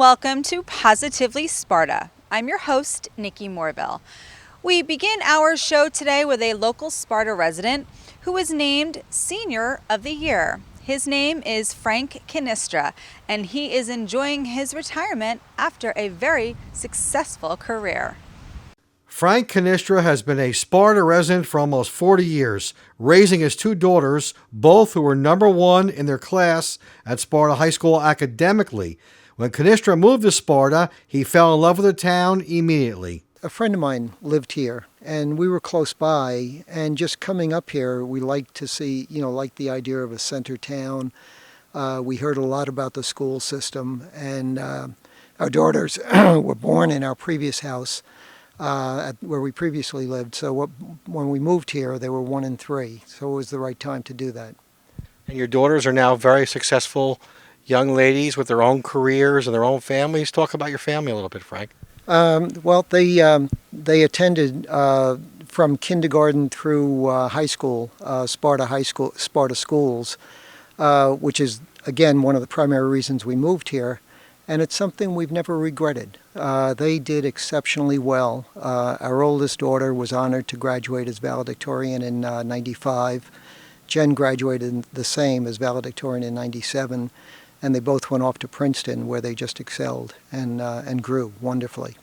welcome to Positively Sparta. I'm your host, Nikki Morville. We begin our show today with a local Sparta resident who was named Senior of the Year. His name is Frank Canistra, and he is enjoying his retirement after a very successful career. Frank Canistra has been a Sparta resident for almost 40 years, raising his two daughters, both who were number one in their class at Sparta High School academically. When Canistra moved to Sparta, he fell in love with the town immediately. A friend of mine lived here, and we were close by, and just coming up here, we liked to see, like the idea of a center town. We heard a lot about the school system, and our daughters were born in our previous house where we previously lived. So when we moved here, they were 1 and 3, so it was the right time to do that. And your daughters are now very successful young ladies with their own careers and their own families. Talk about your family a little bit, Frank. Well, they attended from kindergarten through high school, Sparta schools, which is again one of the primary reasons we moved here, and it's something we've never regretted. They did exceptionally well. Our oldest daughter was honored to graduate as valedictorian in '95. Jen graduated the same as valedictorian in '97. And they both went off to Princeton, where they just excelled and grew wonderfully.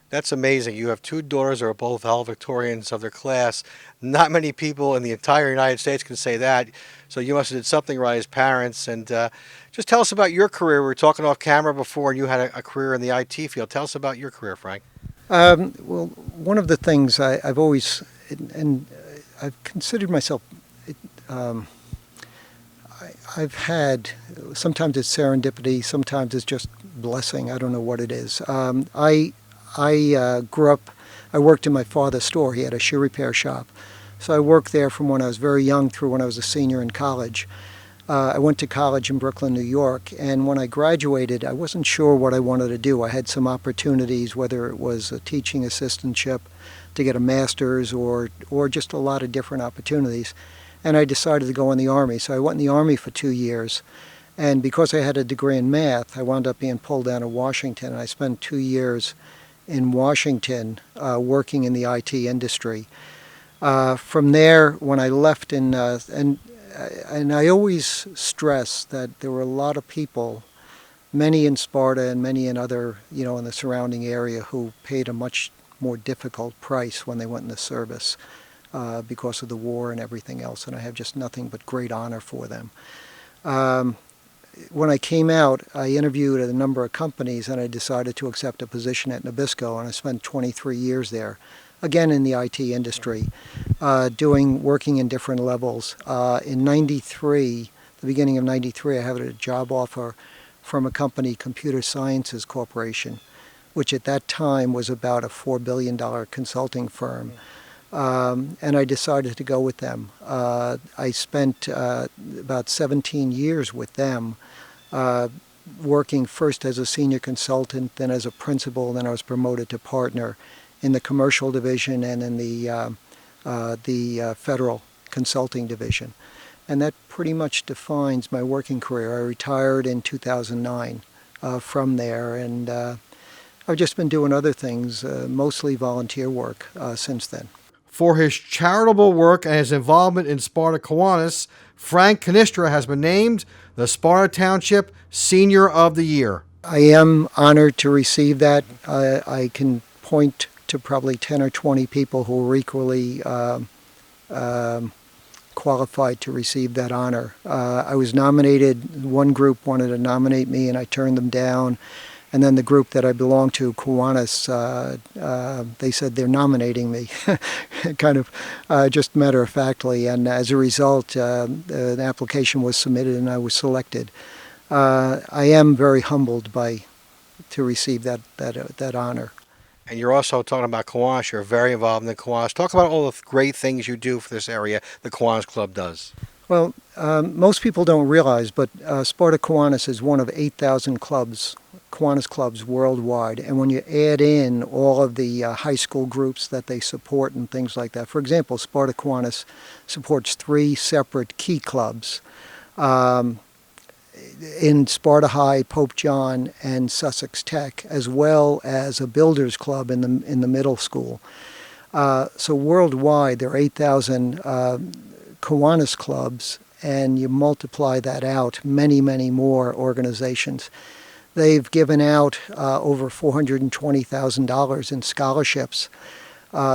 That's amazing. You have two daughters who are both valedictorians of their class. Not many people in the entire United States can say that. So you must have did something right as parents. And just tell us about your career. We were talking off camera before, and you had a career in the IT field. Tell us about your career, Frank. Well, one of the things I've always, and I've considered myself, I've had, sometimes it's serendipity, sometimes it's just blessing. I don't know what it is. I grew up, I worked in my father's store. He had a shoe repair shop. So I worked there from when I was very young through when I was a senior in college. I went to college in Brooklyn, New York, and when I graduated, I wasn't sure what I wanted to do. I had some opportunities, whether it was a teaching assistantship to get a master's or just a lot of different opportunities. And I decided to go in the Army. So I went in the Army for 2 years. And because I had a degree in math, I wound up being pulled down to Washington. And I spent 2 years in Washington working in the IT industry. From there, when I left, and I always stress that there were a lot of people, many in Sparta and many in other, in the surrounding area, who paid a much more difficult price when they went in the service. Because of the war and everything else, and I have just nothing but great honor for them. When I came out, I interviewed at a number of companies, and I decided to accept a position at Nabisco, and I spent 23 years there, again in the IT industry, working in different levels. In '93, the beginning of '93, I had a job offer from a company, Computer Sciences Corporation, which at that time was about a $4 billion consulting firm. And I decided to go with them. I spent about 17 years with them, working first as a senior consultant, then as a principal, then I was promoted to partner in the commercial division and in the federal consulting division. And that pretty much defines my working career. I retired in 2009 from there, and I've just been doing other things, mostly volunteer work since then. For his charitable work and his involvement in Sparta Kiwanis, Frank Canistra has been named the Sparta Township Senior of the Year. I am honored to receive that. I can point to probably 10 or 20 people who were equally qualified to receive that honor. I was nominated. One group wanted to nominate me, and I turned them down. And then the group that I belong to, Kiwanis, they said they're nominating me, kind of just matter-of-factly. And as a result, the application was submitted and I was selected. I am very humbled to receive that honor. And you're also talking about Kiwanis. You're very involved in the Kiwanis. Talk about all the great things you do for this area the Kiwanis Club does. Well, most people don't realize, but Sparta Kiwanis is one of 8,000 clubs, Kiwanis clubs worldwide. And when you add in all of the high school groups that they support and things like that, for example, Sparta Kiwanis supports 3 separate key clubs. in Sparta High, Pope John, and Sussex Tech, as well as a builders club in the middle school. So worldwide, there are 8,000 Kiwanis clubs, and you multiply that out, many, many more organizations. They've given out over $420,000 in scholarships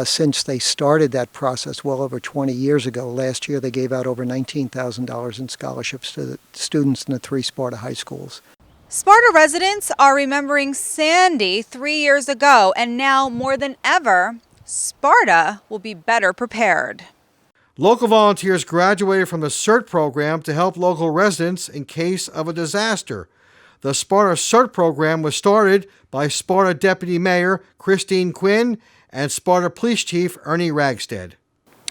since they started that process well over 20 years ago. Last year, they gave out over $19,000 in scholarships to the students in the 3 Sparta high schools. Sparta residents are remembering Sandy 3 years ago, and now more than ever, Sparta will be better prepared. Local volunteers graduated from the CERT program to help local residents in case of a disaster. The Sparta CERT program was started by Sparta Deputy Mayor Christine Quinn and Sparta Police Chief Ernie Ragstead.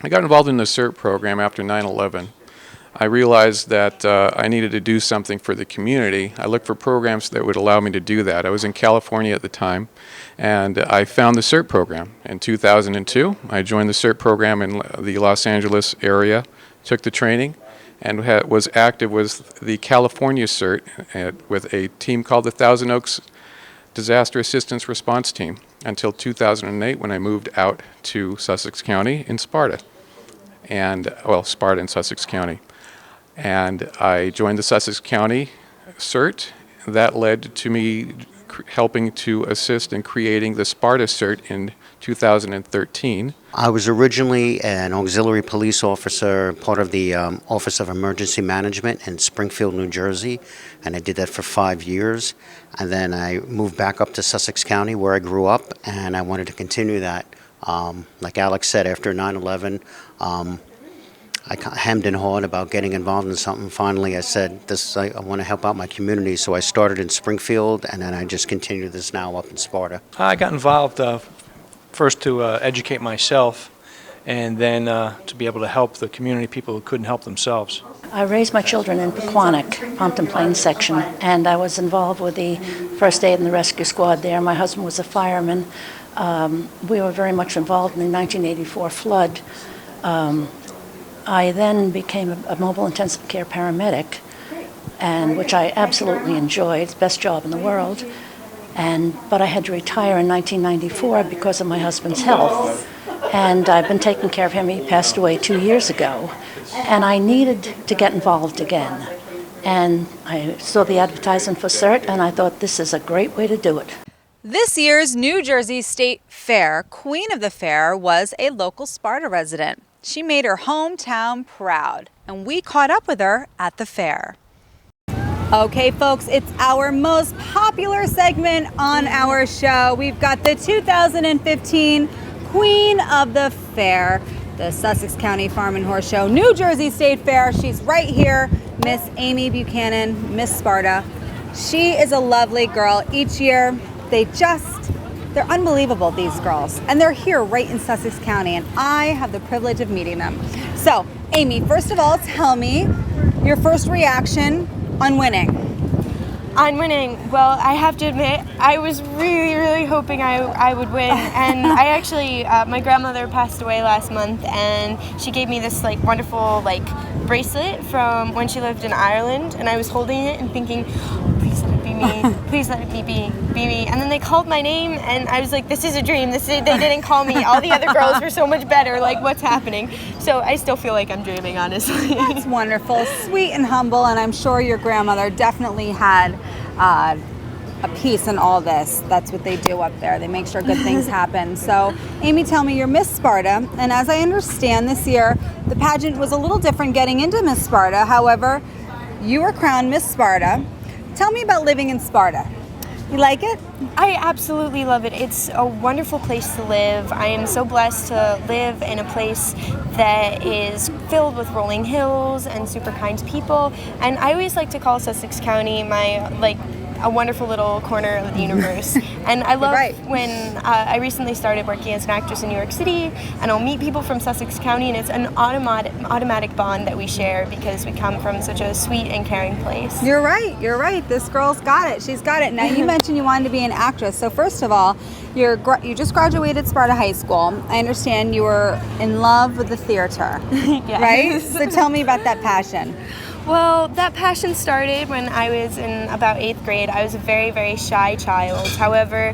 I got involved in the CERT program after 9/11. I realized that I needed to do something for the community. I looked for programs that would allow me to do that. I was in California at the time, and I found the CERT program. In 2002, I joined the CERT program in the Los Angeles area, took the training, and was active with the California CERT with a team called the Thousand Oaks Disaster Assistance Response Team until 2008 when I moved out to Sussex County in Sparta. Sparta and Sussex County. And I joined the Sussex County CERT. That led to me helping to assist in creating the Sparta CERT in 2013. I was originally an auxiliary police officer, part of the Office of Emergency Management in Springfield, New Jersey, and I did that for 5 years. And then I moved back up to Sussex County where I grew up, and I wanted to continue that. Like Alex said, after 9/11, I hemmed and hawed about getting involved in something. Finally, I said, I want to help out my community, so I started in Springfield, and then I just continue this now up in Sparta. I got involved first to educate myself, and then to be able to help the community, people who couldn't help themselves. I raised my children in Pequannock, Pompton Plains section, and I was involved with the first aid and the rescue squad there. My husband was a fireman. We were very much involved in the 1984 flood. I then became a mobile intensive care paramedic, and which I absolutely enjoyed. It's the best job in the world. But I had to retire in 1994 because of my husband's health. And I've been taking care of him. He passed away 2 years ago. And I needed to get involved again. And I saw the advertisement for CERT, and I thought this is a great way to do it. This year's New Jersey State Fair, Queen of the Fair, was a local Sparta resident. She made her hometown proud, and we caught up with her at the fair. Okay, folks, it's our most popular segment on our show. We've got the 2015 Queen of the Fair, the Sussex County Farm and Horse Show, New Jersey State Fair. She's right here, Miss Amy Buchanan, Miss Sparta. She is a lovely girl. Each year, they're unbelievable, these girls. And they're here right in Sussex County, and I have the privilege of meeting them. So, Amy, first of all, tell me your first reaction on winning. On winning, well, I have to admit, I was really, really hoping I would win. And I actually, my grandmother passed away last month, and she gave me this wonderful bracelet from when she lived in Ireland, and I was holding it and thinking, please let it be me, please let it be me. And then they called my name, and I was like, this is a dream. They didn't call me. All the other girls were so much better. What's happening? So I still feel like I'm dreaming, honestly. That's wonderful, sweet and humble, and I'm sure your grandmother definitely had a piece in all this. That's what they do up there. They make sure good things happen. So, Amy, tell me, you're Miss Sparta, and as I understand this year, the pageant was a little different getting into Miss Sparta. However, you were crowned Miss Sparta. Tell me about living in Sparta. You like it? I absolutely love it. It's a wonderful place to live. I am so blessed to live in a place that is filled with rolling hills and super kind people. And I always like to call Sussex County my a wonderful little corner of the universe. And I love when I recently started working as an actress in New York City, and I'll meet people from Sussex County, and it's an automatic bond that we share because we come from such a sweet and caring place. You're right. This girl's got it. She's got it. Now, you mentioned you wanted to be an actress. So first of all, you just graduated Sparta High School. I understand you were in love with the theater, Yes. right? So tell me about that passion. Well, that passion started when I was in about 8th grade. I was a very, very shy child. However,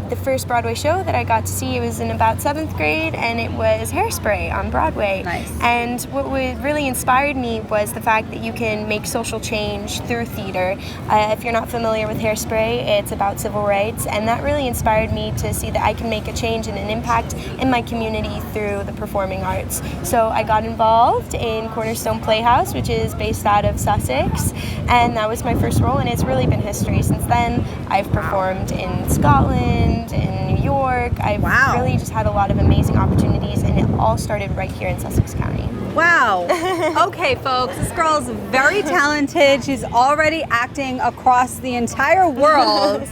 the first Broadway show that I got to see was in about 7th grade, and it was Hairspray on Broadway. Nice. And what really inspired me was the fact that you can make social change through theater. If you're not familiar with Hairspray, it's about civil rights, and that really inspired me to see that I can make a change and an impact in my community through the performing arts. So I got involved in Cornerstone Playhouse, which is based out of Sussex, and that was my first role, and it's really been history since then. I've performed in Scotland, in New York. I've really just had a lot of amazing opportunities, and it all started right here in Sussex County. Wow. Okay, folks, this girl's very talented. She's already acting across the entire world.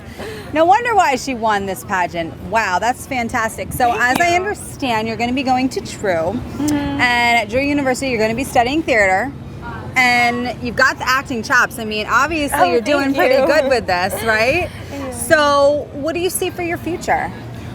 No wonder why she won this pageant. Wow, that's fantastic. So as I understand, you're going to be going to Drew, and at Drew University, you're going to be studying theater. And you've got the acting chops. I mean, obviously you're doing pretty good with this, right? So what do you see for your future?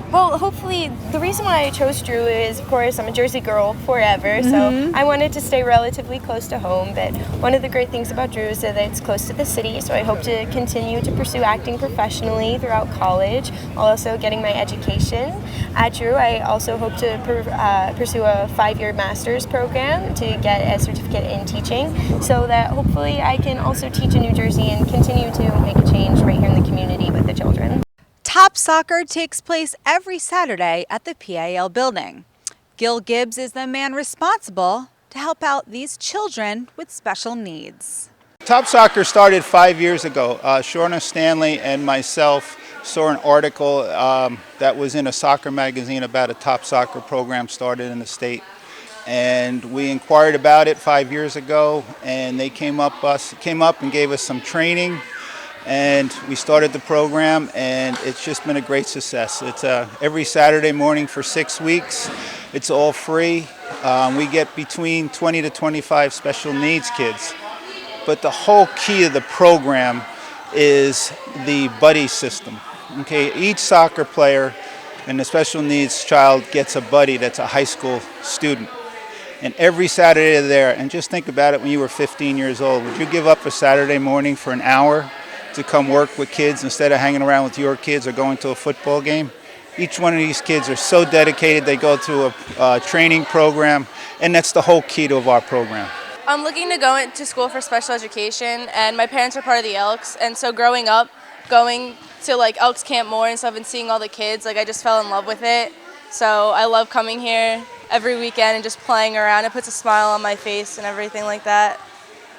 Well, hopefully, the reason why I chose Drew is, of course, I'm a Jersey girl forever, so I wanted to stay relatively close to home. But one of the great things about Drew is that it's close to the city, so I hope to continue to pursue acting professionally throughout college, also getting my education. At Drew, I also hope to pursue a 5-year master's program to get a certificate in teaching, so that hopefully I can also teach in New Jersey and continue to make a change right here in the community with the children. Top Soccer takes place every Saturday at the PAL building. Gil Gibbs is the man responsible to help out these children with special needs. Top Soccer started 5 years ago. Shorna Stanley and myself saw an article that was in a soccer magazine about a Top Soccer program started in the state. And we inquired about it 5 years ago, and they came up and gave us some training. And we started the program, and it's just been a great success. It's every Saturday morning for 6 weeks. It's all free. We get between 20 to 25 special needs kids. But the whole key of the program is the buddy system. Okay, each soccer player and the special needs child gets a buddy that's a high school student. And every Saturday they're there. And just think about it, when you were 15 years old, would you give up a Saturday morning for an hour to come work with kids instead of hanging around with your kids or going to a football game? Each one of these kids are so dedicated. They go through a training program, and that's the whole key to our program. I'm looking to go into school for special education, and my parents are part of the Elks, and so growing up, going to like Elks Camp more and stuff and seeing all the kids, like I just fell in love with it. So I love coming here every weekend and just playing around. It puts a smile on my face and everything like that.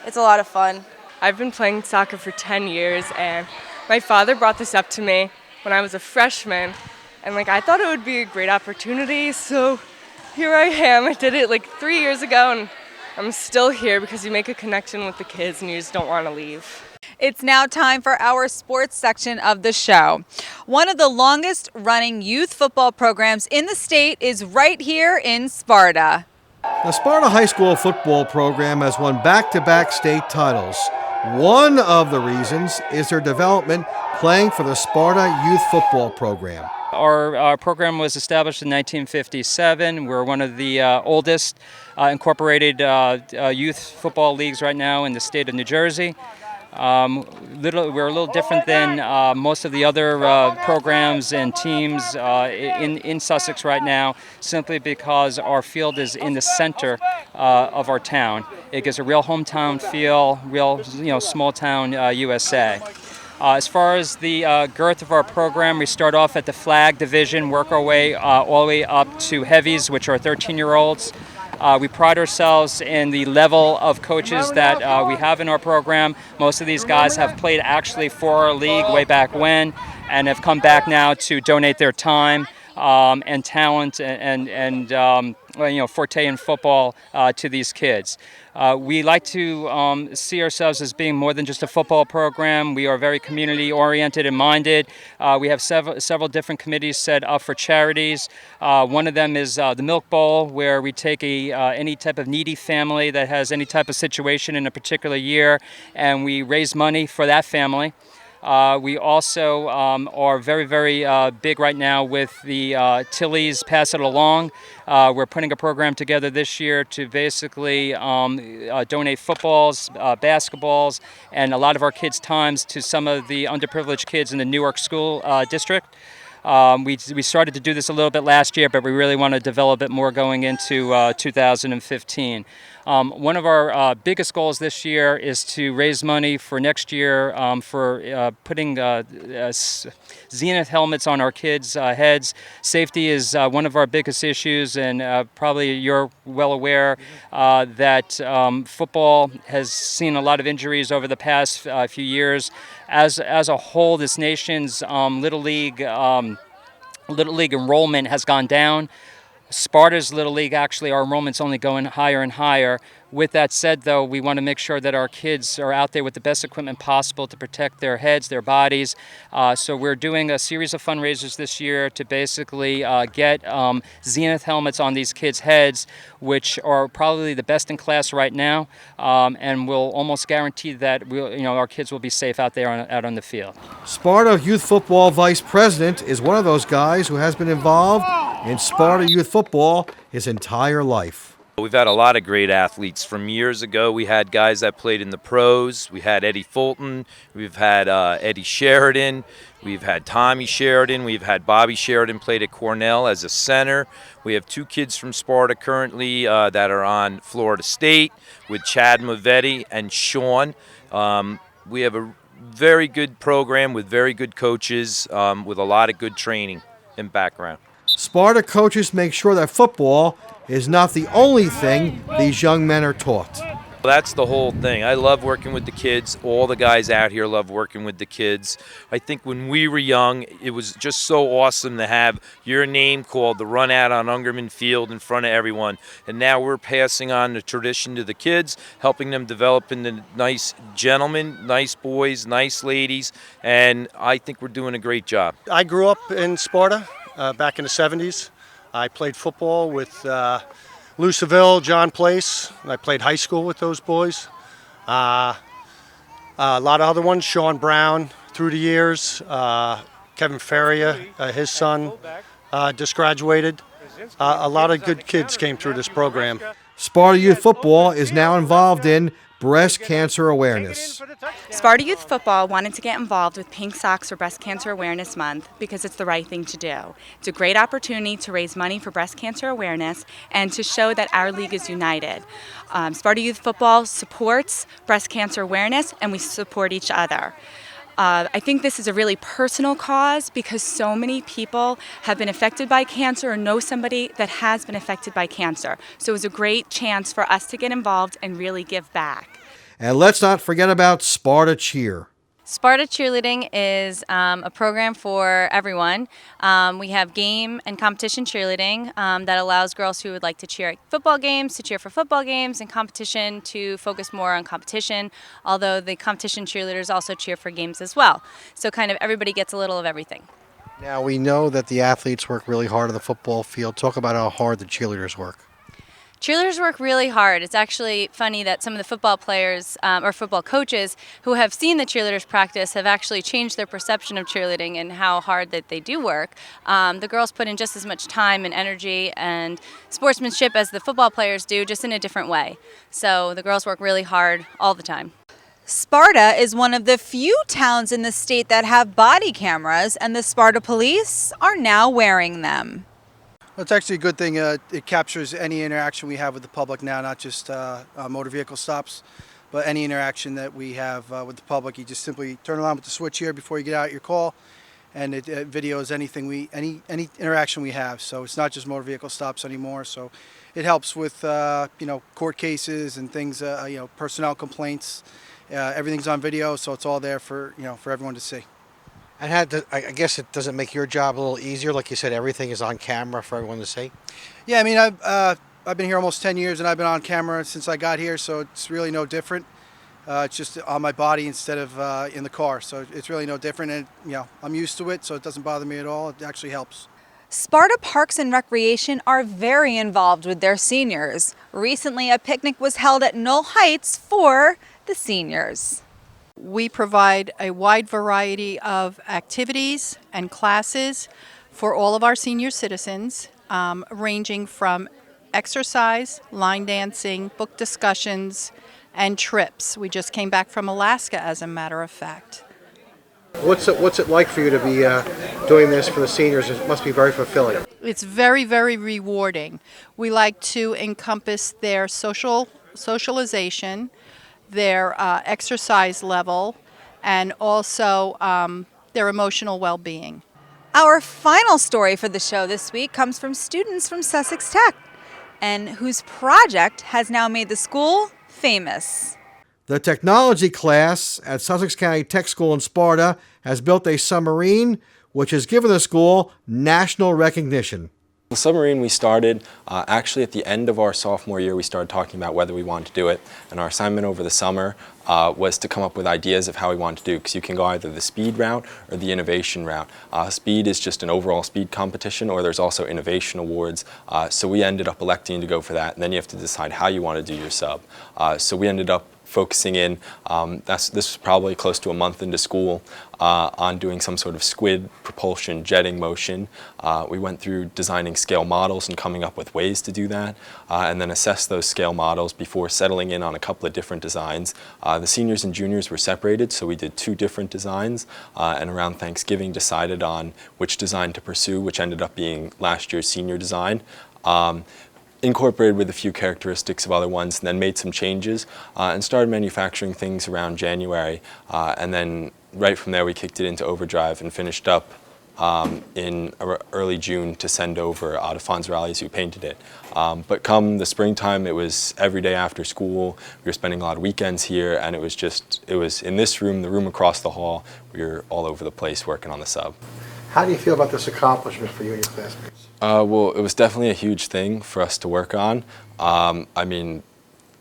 It's a lot of fun. I've been playing soccer for 10 years, and my father brought this up to me when I was a freshman, and I thought it would be a great opportunity, so here I am. I did it 3 years ago, and I'm still here because you make a connection with the kids and you just don't want to leave. It's now time for our sports section of the show. One of the longest running youth football programs in the state is right here in Sparta. The Sparta High School football program has won back-to-back state titles. One of the reasons is their development playing for the Sparta Youth Football Program. Our program was established in 1957. We're one of the oldest incorporated youth football leagues right now in the state of New Jersey. We're a little different than most of the other programs and teams in Sussex right now, simply because our field is in the center of our town. It gives a real hometown feel, real small town USA. As far as the girth of our program, we start off at the flag division, work our way all the way up to heavies, which are 13-year-olds. We pride ourselves in the level of coaches that we have in our program. Most of these guys have played actually for our league way back when and have come back now to donate their time and talent and forte in football to these kids. We like to see ourselves as being more than just a football program. We are very community-oriented and minded. We have several different committees set up for charities. One of them is the Milk Bowl, where we take any type of needy family that has any type of situation in a particular year, and we raise money for that family. We also are very, very big right now with the Tilly's Pass It Along. We're putting a program together this year to basically donate footballs, basketballs, and a lot of our kids' times to some of the underprivileged kids in the Newark school district. We started to do this a little bit last year, but we really want to develop it more going into 2015. One of our biggest goals this year is to raise money for next year for putting Zenith helmets on our kids' heads. Safety is one of our biggest issues, and probably you're well aware that football has seen a lot of injuries over the past few years. As a whole, this nation's Little League enrollment has gone down. Sparta's Little League, actually, our enrollment's only going higher and higher. With that said, though, we want to make sure that our kids are out there with the best equipment possible to protect their heads, their bodies. So we're doing a series of fundraisers this year to basically get Zenith helmets on these kids' heads, which are probably the best in class right now, and will almost guarantee that our kids will be safe out there out on the field. Sparta Youth Football Vice President is one of those guys who has been involved in Sparta Youth Football his entire life. We've had a lot of great athletes. From years ago, we had guys that played in the pros. We had Eddie Fulton. We've had Eddie Sheridan. We've had Tommy Sheridan. We've had Bobby Sheridan played at Cornell as a center. We have 2 kids from Sparta currently that are on Florida State with Chad Mavetti and Sean. We have a very good program with very good coaches with a lot of good training and background. Sparta coaches make sure that football is not the only thing these young men are taught. That's the whole thing. I love working with the kids. All the guys out here love working with the kids. I think when we were young, it was just so awesome to have your name called, the run out on Ungerman Field in front of everyone. And now we're passing on the tradition to the kids, helping them develop into nice gentlemen, nice boys, nice ladies, and I think we're doing a great job. I grew up in Sparta back in the 70s. I played football with Lou Seville, John Place, and I played high school with those boys. A lot of other ones, Sean Brown through the years, Kevin Ferrier, his son, just graduated. A lot of good kids came through this program. Sparta Youth Football is now involved in breast cancer awareness. Sparta Youth Football wanted to get involved with Pink Socks for Breast Cancer Awareness Month because it's the right thing to do. It's a great opportunity to raise money for breast cancer awareness and to show that our league is united. Sparta Youth Football supports breast cancer awareness, and we support each other. I think this is a really personal cause because so many people have been affected by cancer or know somebody that has been affected by cancer. So it was a great chance for us to get involved and really give back. And let's not forget about Sparta Cheer. Sparta Cheerleading is a program for everyone. We have game and competition cheerleading that allows girls who would like to cheer at football games to cheer for football games, and competition to focus more on competition, although the competition cheerleaders also cheer for games as well. So kind of everybody gets a little of everything. Now, we know that the athletes work really hard on the football field. Talk about how hard the cheerleaders work. Cheerleaders work really hard. It's actually funny that some of the football players or football coaches who have seen the cheerleaders practice have actually changed their perception of cheerleading and how hard that they do work. The girls put in just as much time and energy and sportsmanship as the football players do, just in a different way. So the girls work really hard all the time. Sparta is one of the few towns in the state that have body cameras, and the Sparta police are now wearing them. Well, it's actually a good thing. It captures any interaction we have with the public now, not just motor vehicle stops, but any interaction that we have with the public. You just simply turn around with the switch here before you get out your call, and it videos anything any interaction we have. So it's not just motor vehicle stops anymore. So it helps with court cases and things, personnel complaints. Everything's on video, so it's all there for everyone to see. And I guess it doesn't make your job a little easier, like you said, everything is on camera for everyone to see. Yeah, I mean, I've been here almost 10 years, and I've been on camera since I got here, so it's really no different. It's just on my body instead of in the car, so it's really no different. And I'm used to it, so it doesn't bother me at all. It actually helps. Sparta Parks and Recreation are very involved with their seniors. Recently, a picnic was held at Knoll Heights for the seniors. we provide a wide variety of activities and classes for all of our senior citizens, ranging from exercise, line dancing, book discussions, and trips. We just came back from Alaska, as a matter of fact. What's it like for you to be doing this for the seniors? It must be very fulfilling. It's very, very rewarding. We like to encompass their socialization, their exercise level, and also their emotional well-being. Our final story for the show this week comes from students from Sussex Tech, and whose project has now made the school famous. The technology class at Sussex County Tech School in Sparta has built a submarine which has given the school national recognition. The submarine we started actually at the end of our sophomore year. We started talking about whether we wanted to do it, and our assignment over the summer was to come up with ideas of how we wanted to do, because you can go either the speed route or the innovation route. Speed is just an overall speed competition, or there's also innovation awards, so we ended up electing to go for that, and then you have to decide how you want to do your sub. So we ended up focusing in, this was probably close to a month into school, on doing some sort of squid propulsion jetting motion. We went through designing scale models and coming up with ways to do that, and then assess those scale models before settling in on a couple of different designs. The seniors and juniors were separated, so we did 2 different designs, and around Thanksgiving decided on which design to pursue, which ended up being last year's senior design. Incorporated with a few characteristics of other ones, and then made some changes and started manufacturing things around January, and then right from there we kicked it into overdrive and finished up in early June to send over to Fonz Rallies, who painted it. But come the springtime, it was every day after school. We were spending a lot of weekends here, and it was in this room, the room across the hall. We were all over the place working on the sub. How do you feel about this accomplishment for you and your classmates? Well, it was definitely a huge thing for us to work on. I mean,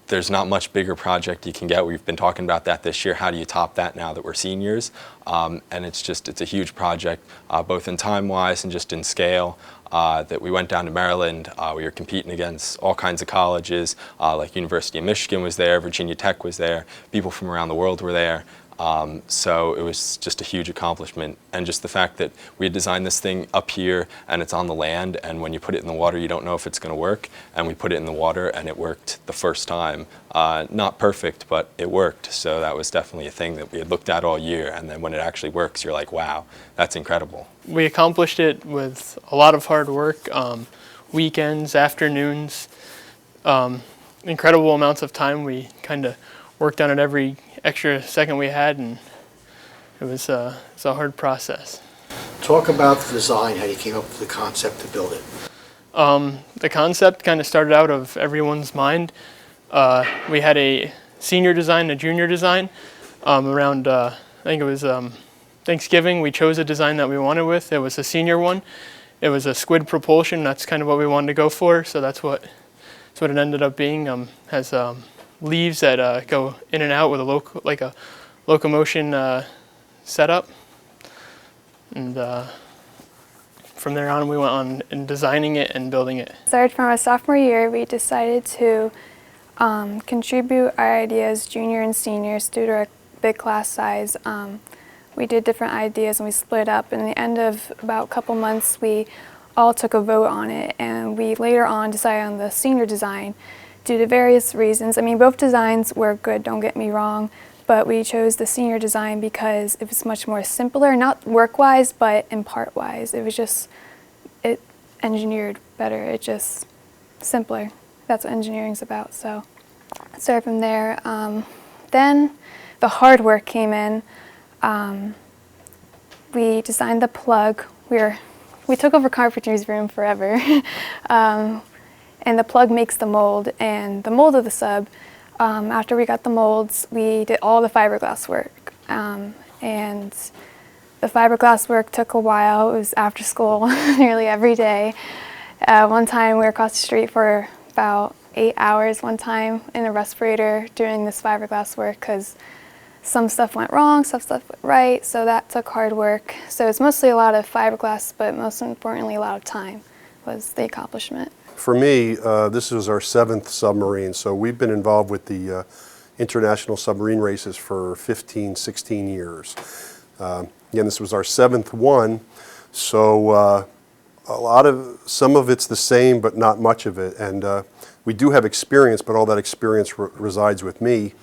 there's not much bigger project you can get. We've been talking about that this year. How do you top that now that we're seniors? And it's a huge project, both in time-wise and just in scale. That we went down to Maryland. We were competing against all kinds of colleges, like University of Michigan was there, Virginia Tech was there, people from around the world were there. So it was just a huge accomplishment, and just the fact that we had designed this thing up here and it's on the land, and when you put it in the water you don't know if it's going to work, and we put it in the water and it worked the first time. Not perfect, but it worked, so that was definitely a thing that we had looked at all year, and then when it actually works you're like, wow, that's incredible. We accomplished it with a lot of hard work, weekends, afternoons, incredible amounts of time. We kind of worked on it every extra second we had, and it was a hard process. Talk about the design, how you came up with the concept to build it. The concept kind of started out of everyone's mind. We had a senior design, a junior design. Around, I think it was Thanksgiving, we chose a design that we wanted with. It was a senior one. It was a squid propulsion. That's kind of what we wanted to go for, so that's what it ended up being. Has leaves that go in and out with a locomotion setup, and from there on we went on in designing it and building it. Started from our sophomore year, we decided to contribute our ideas, junior and seniors, due to our big class size. We did different ideas and we split up, and at the end of about a couple months we all took a vote on it, and we later on decided on the senior design due to various reasons. I mean, both designs were good, don't get me wrong, but we chose the senior design because it was much more simpler, not work-wise, but in part-wise. It was just, it engineered better, it just simpler. That's what engineering's about, so started from there. Then the hard work came in. We designed the plug. We took over carpentry's room forever. And the plug makes the mold, and the mold of the sub, after we got the molds, we did all the fiberglass work. And the fiberglass work took a while. It was after school nearly every day. One time we were across the street for about 8 hours one time in a respirator doing this fiberglass work because some stuff went wrong, some stuff went right, so that took hard work. So it's mostly a lot of fiberglass, but most importantly a lot of time was the accomplishment. For me, this was our 7th submarine, so we've been involved with the international submarine races for 15, 16 years. Again, this was our 7th one, so some of it's the same, but not much of it. And we do have experience, but all that experience resides with me.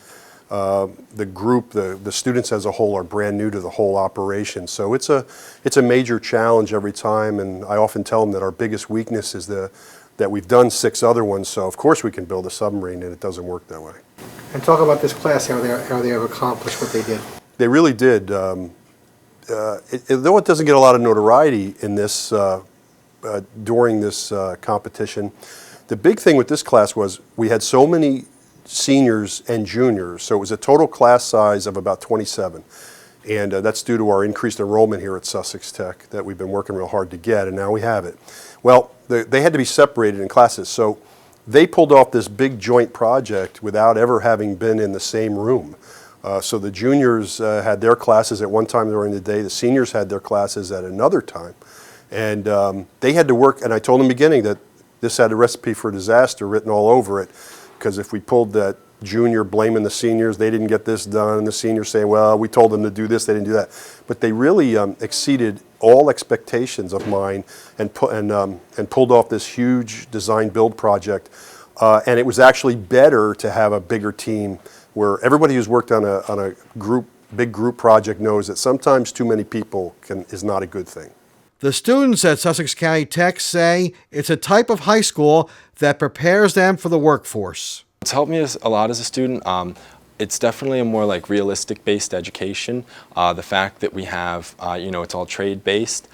The group, the students as a whole are brand new to the whole operation. So it's a major challenge every time, and I often tell them that our biggest weakness is that we've done 6 other ones, so of course we can build a submarine, and it doesn't work that way. And talk about this class, how they have accomplished what they did. They really did. Though it doesn't get a lot of notoriety in this during this competition, the big thing with this class was we had so many seniors and juniors, so it was a total class size of about 27. And that's due to our increased enrollment here at Sussex Tech that we've been working real hard to get, and now we have it. Well, they had to be separated in classes, so they pulled off this big joint project without ever having been in the same room. So the juniors had their classes at one time during the day, the seniors had their classes at another time. And they had to work, and I told them in the beginning that this had a recipe for disaster written all over it, because if we pulled that junior blaming the seniors, they didn't get this done, and the seniors saying, well, we told them to do this, they didn't do that. But they really exceeded all expectations of mine and pulled off this huge design build project. And it was actually better to have a bigger team where everybody who's worked on a big group project knows that sometimes too many people is not a good thing. The students at Sussex County Tech say it's a type of high school that prepares them for the workforce. It's helped me a lot as a student. It's definitely a more like realistic-based education. The fact that we have, it's all trade-based.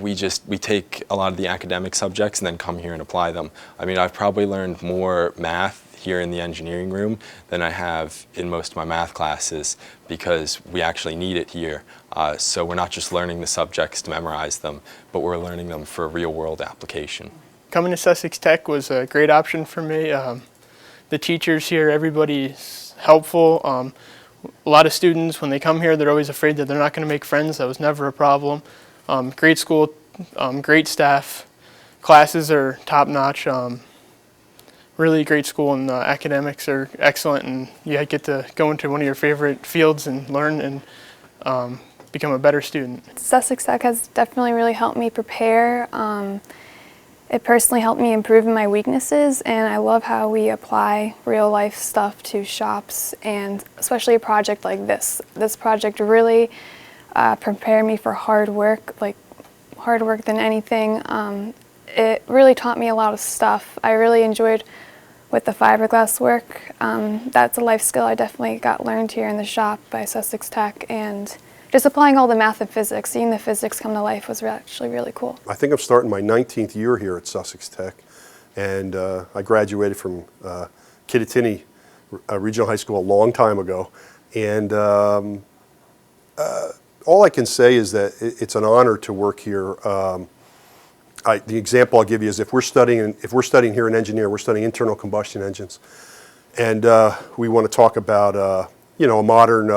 We take a lot of the academic subjects and then come here and apply them. I mean, I've probably learned more math here in the engineering room than I have in most of my math classes because we actually need it here. So we're not just learning the subjects to memorize them, but we're learning them for real-world application. Coming to Sussex Tech was a great option for me. The teachers here, everybody's helpful. A lot of students, when they come here, they're always afraid that they're not going to make friends. That was never a problem. Great school, great staff. Classes are top-notch. Really great school, and academics are excellent, and you get to go into one of your favorite fields and learn and become a better student. Sussex Tech has definitely really helped me prepare. It personally helped me improve in my weaknesses, and I love how we apply real-life stuff to shops, and especially a project like this. This project really prepared me for hard work than anything. It really taught me a lot of stuff. I really enjoyed with the fiberglass work. That's a life skill I definitely got learned here in the shop by Sussex Tech, and just applying all the math and physics, seeing the physics come to life was actually really cool. I think I'm starting my 19th year here at Sussex Tech, and I graduated from Kittatinny Regional High School a long time ago, and all I can say is that it's an honor to work here. The example I'll give you is if we're studying here in engineering, we're studying internal combustion engines, and we want to talk about a modern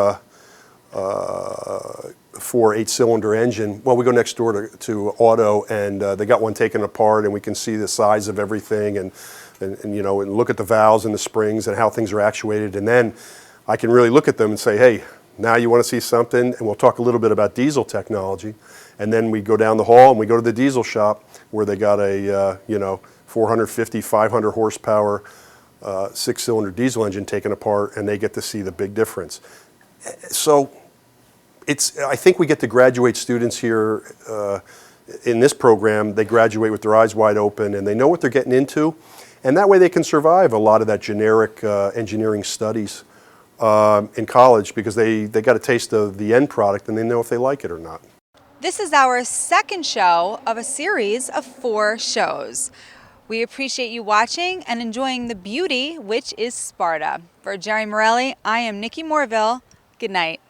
8-cylinder engine. Well, we go next door to auto, and they got one taken apart, and we can see the size of everything, and look at the valves and the springs and how things are actuated, and then I can really look at them and say, hey, now you want to see something, and we'll talk a little bit about diesel technology, and then we go down the hall and we go to the diesel shop where they got a 450, 500 horsepower 6-cylinder diesel engine taken apart, and they get to see the big difference. So I think we get to graduate students here in this program. They graduate with their eyes wide open, and they know what they're getting into, and that way they can survive a lot of that generic engineering studies in college, because they got a taste of the end product and they know if they like it or not. This is our second show of a series of 4 shows. We appreciate you watching and enjoying the beauty which is Sparta. For Jerry Morelli, I am Nikki Morville. Good night.